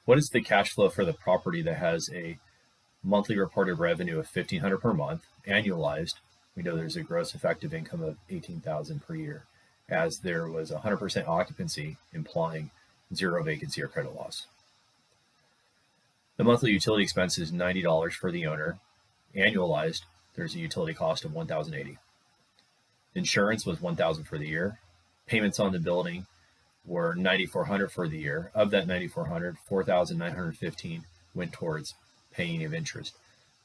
What is the cash flow for the property that has a monthly reported revenue of $1,500 per month, annualized? We know there's a gross effective income of $18,000 per year, as there was 100% occupancy, implying zero vacancy or credit loss. The monthly utility expense is $90 for the owner. Annualized, there's a utility cost of $1,080. Insurance was $1,000 for the year. Payments on the building were $9,400 for the year. Of that $9,400, $4,915 went towards paying of interest.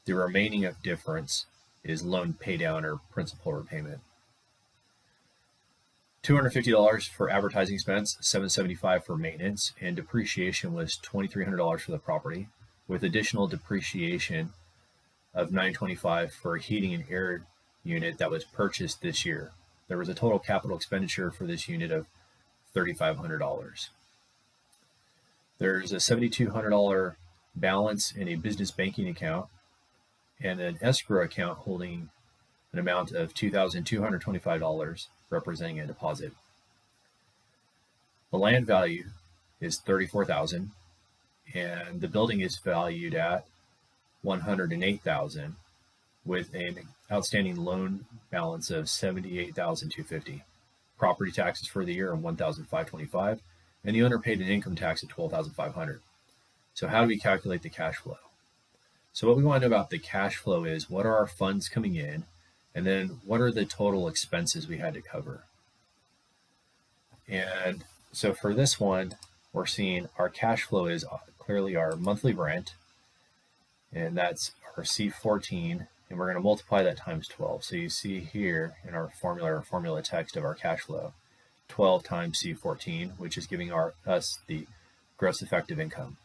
The remaining of difference is loan pay down or principal repayment. $250 for advertising expense, $775 for maintenance, and depreciation was $2,300 for the property, with additional depreciation of $925 for a heating and air unit that was purchased this year. There was a total capital expenditure for this unit of $3,500. There's a $7,200 balance in a business banking account and an escrow account holding an amount of $2,225, representing a deposit. The land value is $34,000, and the building is valued at $108,000, with an outstanding loan balance of $78,250. Property taxes for the year are $1,525, and the owner paid an income tax of $12,500. So how do we calculate the cash flow? So what we want to know about the cash flow is, what are our funds coming in, and then what are the total expenses we had to cover? And so for this one, we're seeing our cash flow is clearly our monthly rent, and that's our C14, and we're going to multiply that times 12. So you see here in our formula text of our cash flow, 12 times C14, which is giving us the gross effective income.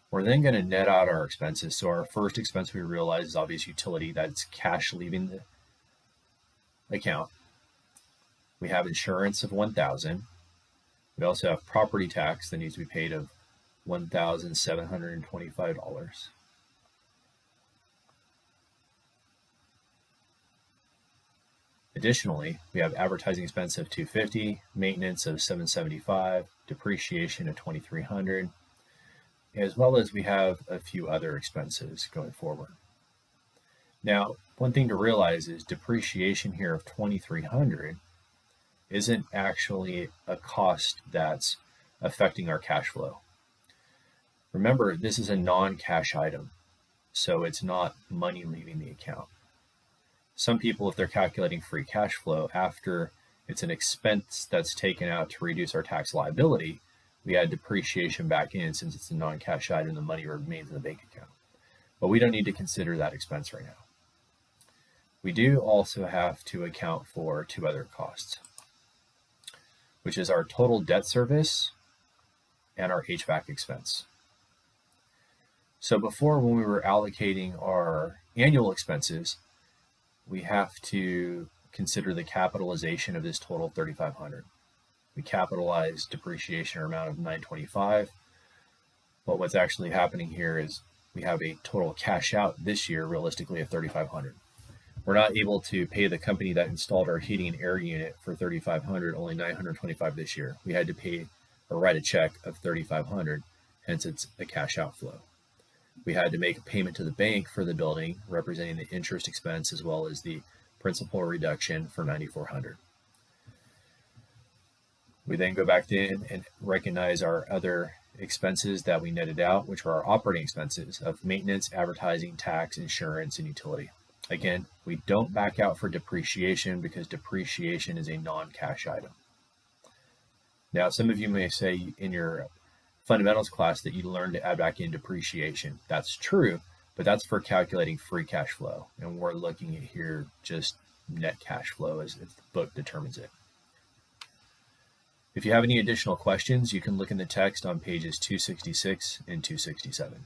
We're then going to net out our expenses. So our first expense we realize is obvious utility. That's cash leaving the account. We have insurance of $1,000. We also have property tax that needs to be paid of $1,725. Additionally, we have advertising expense of $250, maintenance of $775, depreciation of $2,300, as well as we have a few other expenses going forward. Now, one thing to realize is depreciation here of $2,300 isn't actually a cost that's affecting our cash flow. Remember, this is a non-cash item, so it's not money leaving the account. Some people, if they're calculating free cash flow, after it's an expense that's taken out to reduce our tax liability, we add depreciation back in. Since it's a non-cash item, the money remains in the bank account. But we don't need to consider that expense right now. We do also have to account for two other costs, which is our total debt service and our HVAC expense. So before, when we were allocating our annual expenses, we have to consider the capitalization of this total $3,500. We capitalize depreciation amount of $925, but what's actually happening here is we have a total cash out this year, realistically, of $3,500. We're not able to pay the company that installed our heating and air unit for $3,500, only $925 this year. We had to pay or write a check of $3,500, hence it's a cash outflow. We had to make a payment to the bank for the building, representing the interest expense as well as the principal reduction for $9,400. We then go back in and recognize our other expenses that we netted out, which are our operating expenses of maintenance, advertising, tax, insurance, and utility. Again, we don't back out for depreciation because depreciation is a non-cash item. Now, some of you may say in your fundamentals class that you learned to add back in depreciation. That's true, but that's for calculating free cash flow. And we're looking at here just net cash flow as if the book determines it. If you have any additional questions, you can look in the text on pages 266 and 267.